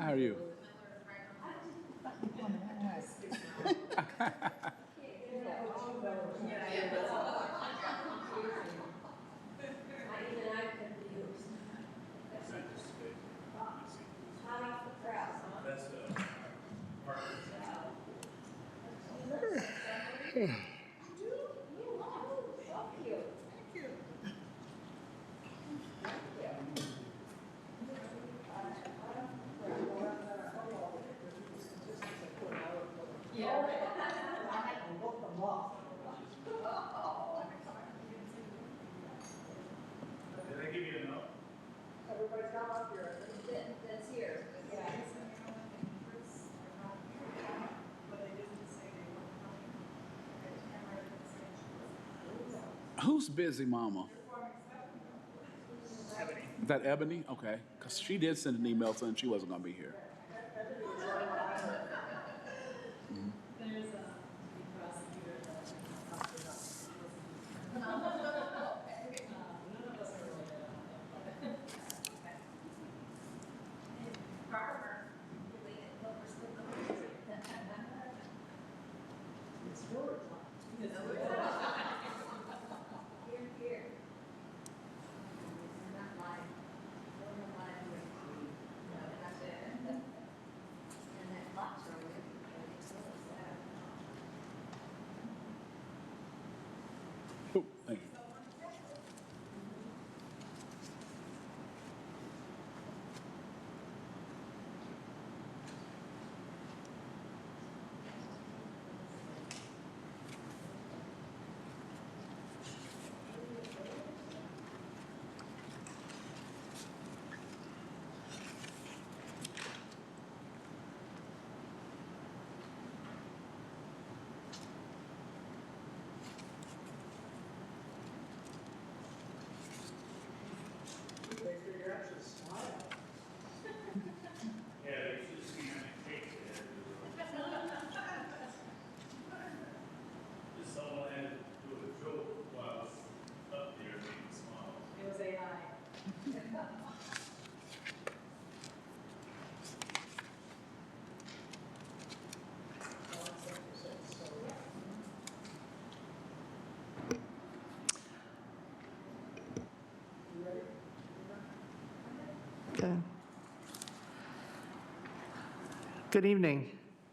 How are you? Did I give you a note? Everybody's not up here. That's here. Yeah. But they didn't say they were coming. Who's busy, Mama? Ebony. Is that Ebony? Okay, because she did send an email saying she wasn't going to be here. There's a prosecutor that none of us are related. Farmer. It's your time. Here. Not mine. Not mine. No, that's it. And that clock's rolling. Oh, thank you. You're actually smiling. Yeah, they should see how many cakes they had. Just someone had to do a joke while I was up there making smiles. It was AI. Okay. Good evening.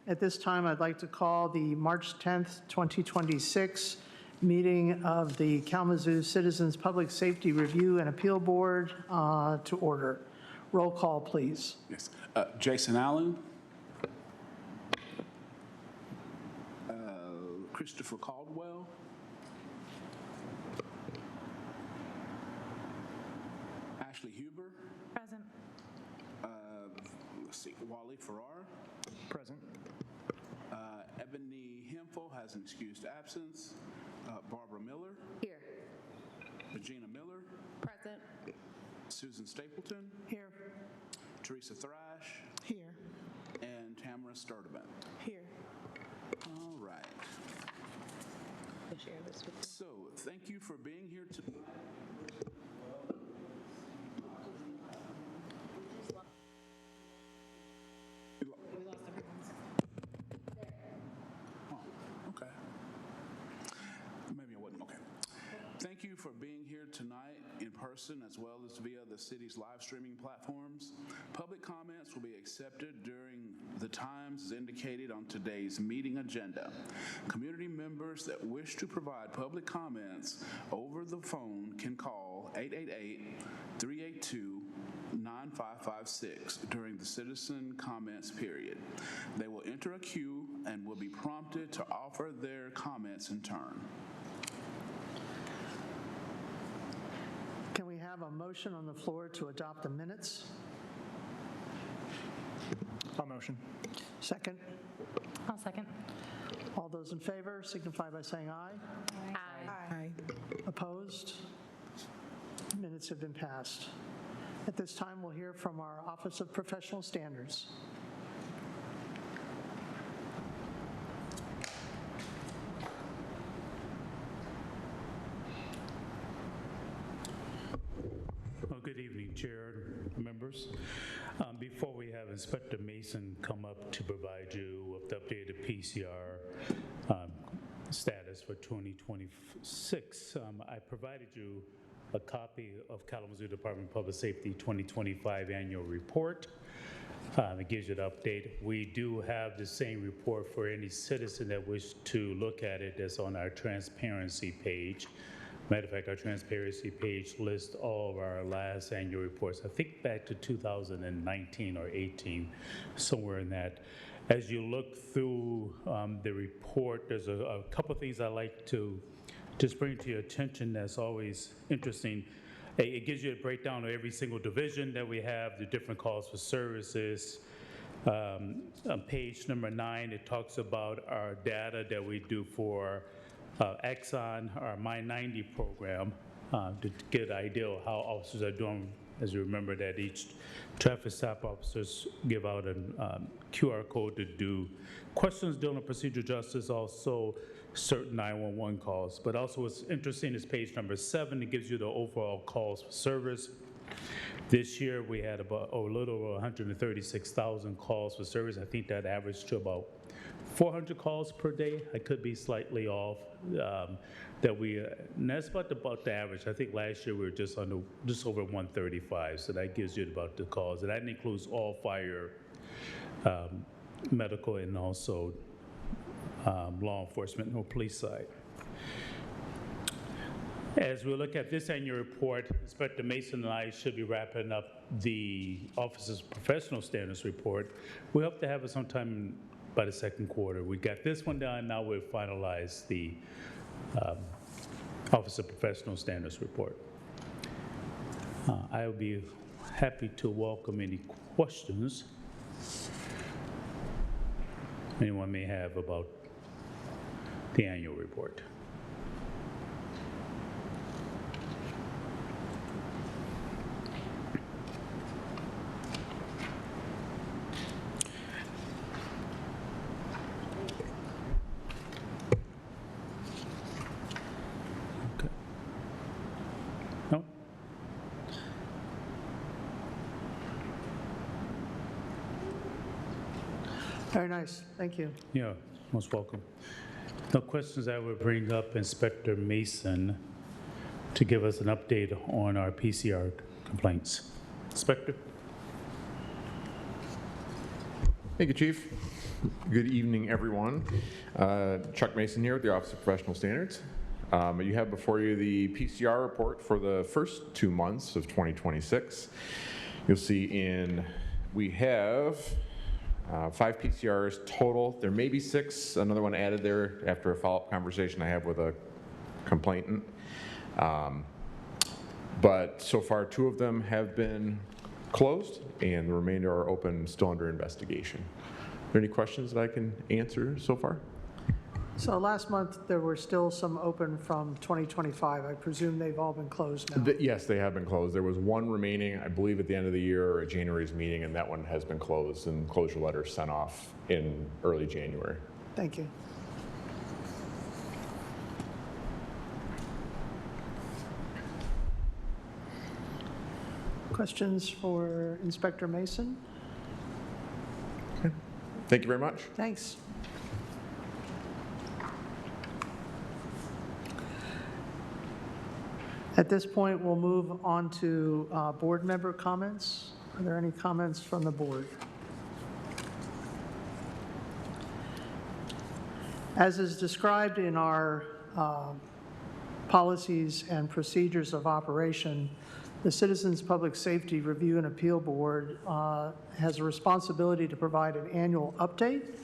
At this time, I'd like to call the March 10th, 2026 meeting of the Kalamazoo Citizens Public Safety Review and Appeal Board to order. Roll call, please. Yes. Jason Allen. Christopher Caldwell. Ashley Huber. Present. Let's see, Wally Farrar. Present. Ebony Hemphill has an excused absence. Barbara Miller. Here. Regina Miller. Present. Susan Stapleton. Here. Teresa Thrash. Here. And Tamara Sturdivant. Here. All right. I'll share this with you. So, thank you for being here tonight. We lost everyone's. Oh, okay. Maybe I wasn't. Okay. Thank you for being here tonight in person as well as via the city's live streaming platforms. Public comments will be accepted during the times indicated on today's meeting agenda. Community members that wish to provide public comments over the phone can call 888-382-9556 during the citizen comments period. They will enter a queue and will be prompted to offer their comments in turn. Can we have a motion on the floor to adopt the minutes? I'll motion. Second. I'll second. All those in favor signify by saying aye. Aye. Opposed? Minutes have been passed. At this time, we'll hear from our Office of Professional Standards. Well, good evening, Chair, members. Before we have Inspector Mason come up to provide you with the updated PCR status for 2026, I provided you a copy of Kalamazoo Department of Public Safety 2025 annual report. It gives you the update. We do have the same report for any citizen that wish to look at it. That's on our transparency page. Matter of fact, our transparency page lists all of our last annual reports. I think back to 2019 or 18, somewhere in that. As you look through the report, there's a couple of things I like to just bring to your attention that's always interesting. It gives you a breakdown of every single division that we have, the different calls for services. On page number 9, it talks about our data that we do for Exxon, our My90 program, to get an idea of how officers are doing. As you remember that each traffic stop officers give out a QR code to do questions dealing with procedural justice, also certain 911 calls. But also what's interesting is page number 7. It gives you the overall calls for service. This year we had about a little over 136,000 calls for service. I think that averaged to about 400 calls per day. I could be slightly off. And that's about the average. I think last year we were just over 135. So that gives you about the calls, and that includes all fire, medical, and also law enforcement or police side. As we look at this annual report, Inspector Mason and I should be wrapping up the Office's professional standards report. We hope to have it sometime by the second quarter. We got this one done, now we've finalized the Office of Professional Standards report. I will be happy to welcome any questions anyone may have about the annual report. No? Very nice, thank you. Yeah, most welcome. No questions. I will bring up Inspector Mason to give us an update on our PCR complaints. Inspector? Thank you, Chief. Good evening, everyone. Chuck Mason here with the Office of Professional Standards. You have before you the PCR report for the first 2 months of 2026. You'll see we have 5 PCRs total. There may be 6, another one added there after a follow-up conversation I have with a complainant. But so far 2 of them have been closed and the remainder are open, still under investigation. Are there any questions that I can answer so far? So last month, there were still some open from 2025. I presume they've all been closed now. Yes, they have been closed. There was 1 remaining, I believe, at the end of the year or at January's meeting, and that one has been closed and closure letters sent off in early January. Thank you. Questions for Inspector Mason? Thank you very much. Thanks. At this point, we'll move on to board member comments. Are there any comments from the board? As is described in our policies and procedures of operation, the Citizens Public Safety Review and Appeal Board has a responsibility to provide an annual update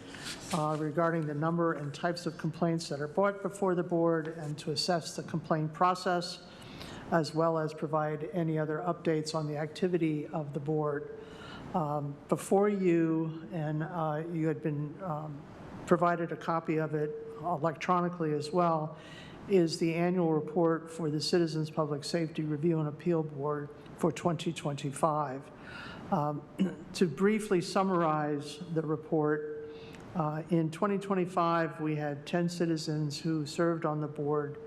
regarding the number and types of complaints that are brought before the board and to assess the complaint process, as well as provide any other updates on the activity of the board. Before you, and you had been provided a copy of it electronically as well, is the annual report for the Citizens Public Safety Review and Appeal Board for 2025. To briefly summarize the report, in 2025, we had 10 citizens who served on the board,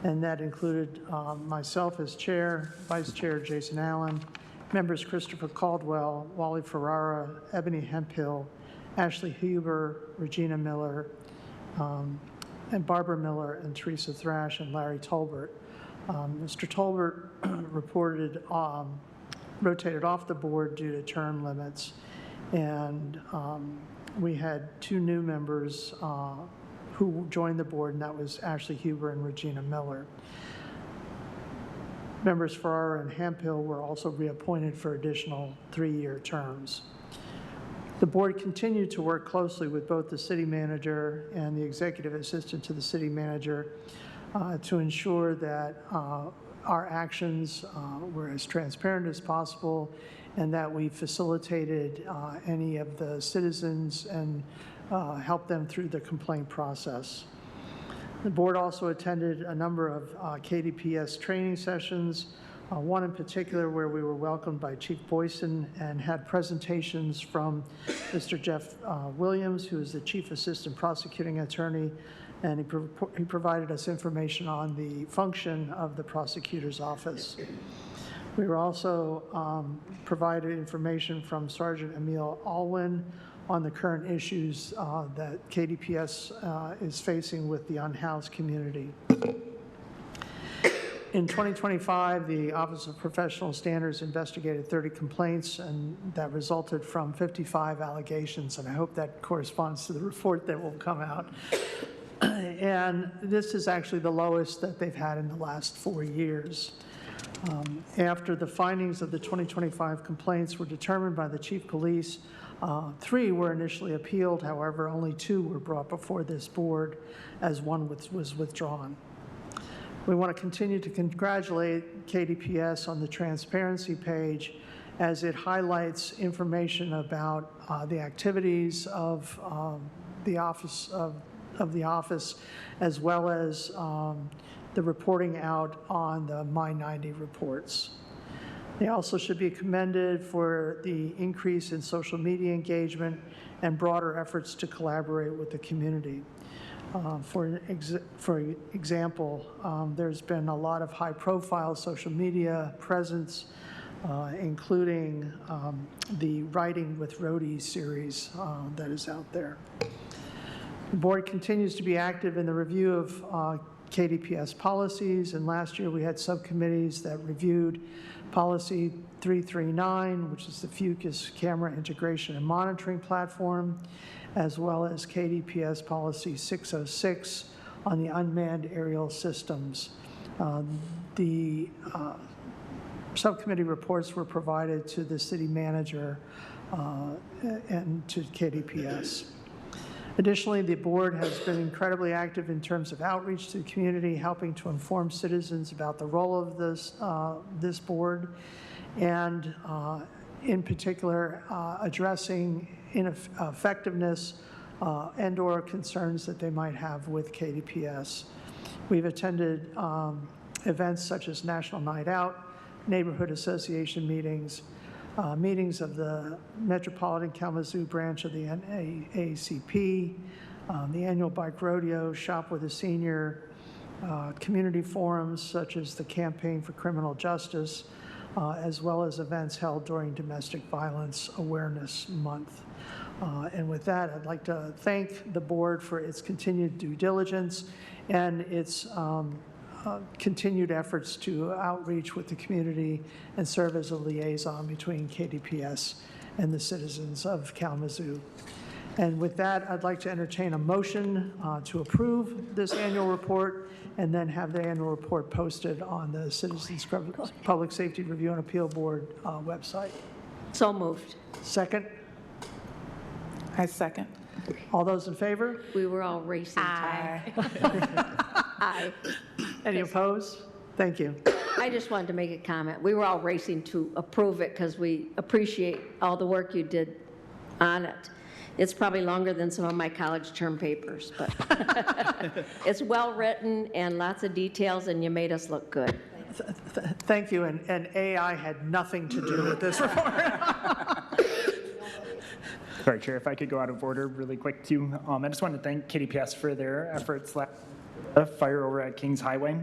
and that included myself as chair, Vice Chair Jason Allen, members Christopher Caldwell, Wally Ferrara, Ebony Hemphill, Ashley Huber, Regina Miller, and Barbara Miller, and Teresa Thrash, and Larry Tolbert. Mr. Tolbert rotated off the board due to term limits, and we had 2 new members who joined the board, and that was Ashley Huber and Regina Miller. Members Ferrara and Hemphill were also reappointed for additional 3-year terms. The board continued to work closely with both the city manager and the executive assistant to the city manager to ensure that our actions were as transparent as possible and that we facilitated any of the citizens and helped them through the complaint process. The board also attended a number of KDPS training sessions, one in particular where we were welcomed by Chief Boyson and had presentations from Mr. Jeff Williams, who is the Chief Assistant Prosecuting Attorney, and he provided us information on the function of the prosecutor's office. We were also provided information from Sergeant Emil Alwyn on the current issues that KDPS is facing with the unhoused community. In 2025, the Office of Professional Standards investigated 30 complaints, and that resulted from 55 allegations, and I hope that corresponds to the report that will come out. And this is actually the lowest that they've had in the last 4 years. After the findings of the 2025 complaints were determined by the Chief Police, 3 were initially appealed. However, only 2 were brought before this board as 1 was withdrawn. We want to continue to congratulate KDPS on the transparency page as it highlights information about the activities of the office as well as the reporting out on the My90 reports. They also should be commended for the increase in social media engagement and broader efforts to collaborate with the community. For example, there's been a lot of high-profile social media presence, including the Writing with Rohdy series that is out there. The board continues to be active in the review of KDPS policies, and last year we had subcommittees that reviewed Policy 339, which is the FUCUS Camera Integration and Monitoring Platform, as well as KDPS Policy 606 on the unmanned aerial systems. The subcommittee reports were provided to the city manager and to KDPS. Additionally, the board has been incredibly active in terms of outreach to the community, helping to inform citizens about the role of this board, and in particular, addressing ineffectiveness and/or concerns that they might have with KDPS. We've attended events such as National Night Out, neighborhood association meetings, meetings of the Metropolitan Kalamazoo branch of the NAACP, the annual bike rodeo, Shop with a Senior, community forums such as the Campaign for Criminal Justice, as well as events held during Domestic Violence Awareness Month. And with that, I'd like to thank the board for its continued due diligence and its continued efforts to outreach with the community and serve as a liaison between KDPS and the citizens of Kalamazoo. And with that, I'd like to entertain a motion to approve this annual report and then have the annual report posted on the Citizens Public Safety Review and Appeal Board website. So moved. Second? I second. All those in favor? We were all racing. Aye. Aye. Any opposed? Thank you. I just wanted to make a comment. We were all racing to approve it because we appreciate all the work you did on it. It's probably longer than some of my college term papers, but it's well-written and lots of details, and you made us look good. Thank you, and AI had nothing to do with this report. Sorry, Chair, if I could go out of order really quick too. I just wanted to thank KDPS for their efforts last fire over at Kings Highway.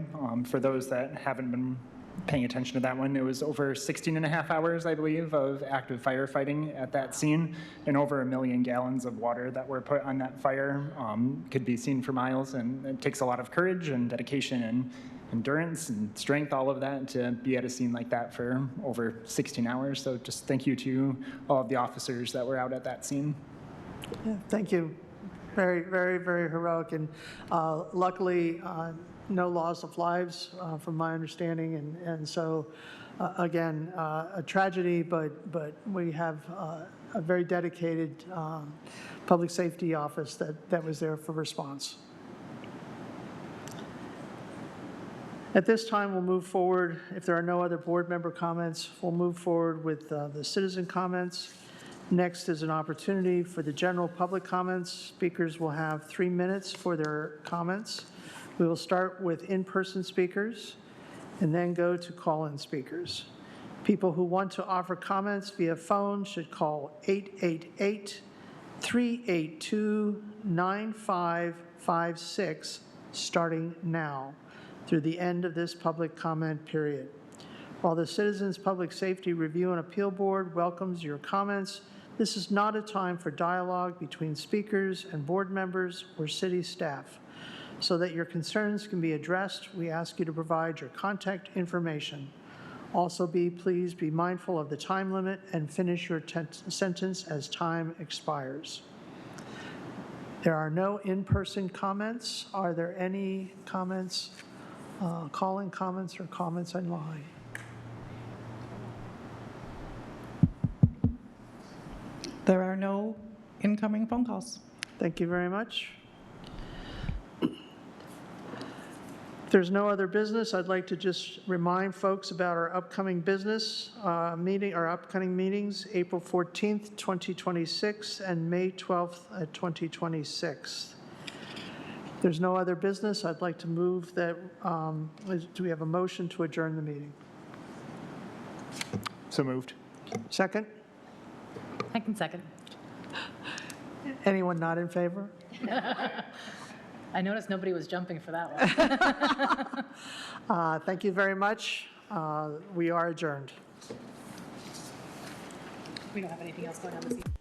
For those that haven't been paying attention to that one. It was over 16 and a half hours, I believe, of active firefighting at that scene, and over 1 million gallons of water that were put on that fire. Could be seen for miles, and it takes a lot of courage and dedication and endurance and strength, all of that, to be at a scene like that for over 16 hours. So just thank you to all of the officers that were out at that scene. Yeah, thank you. Very, very, very heroic, and luckily, no loss of lives from my understanding, and so, again, a tragedy, but we have a very dedicated public safety office that was there for response. At this time, we'll move forward. If there are no other board member comments, we'll move forward with the citizen comments. Next is an opportunity for the general public comments. Speakers will have 3 minutes for their comments. We will start with in-person speakers and then go to call-in speakers. People who want to offer comments via phone should call 888-382-9556 starting now through the end of this public comment period. While the Citizens Public Safety Review and Appeal Board welcomes your comments, this is not a time for dialogue between speakers and board members or city staff. So that your concerns can be addressed, we ask you to provide your contact information. Also, please be mindful of the time limit and finish your sentence as time expires. There are no in-person comments. Are there any comments, call-in comments or comments online? There are no incoming phone calls. Thank you very much. If there's no other business, I'd like to just remind folks about our upcoming business meeting, our upcoming meetings, April 14th, 2026, and May 12th, 2026. If there's no other business, I'd like to move that, do we have a motion to adjourn the meeting? So moved. Second? I can second. Anyone not in favor? I noticed nobody was jumping for that one. Thank you very much. We are adjourned. We don't have anything else going on this evening.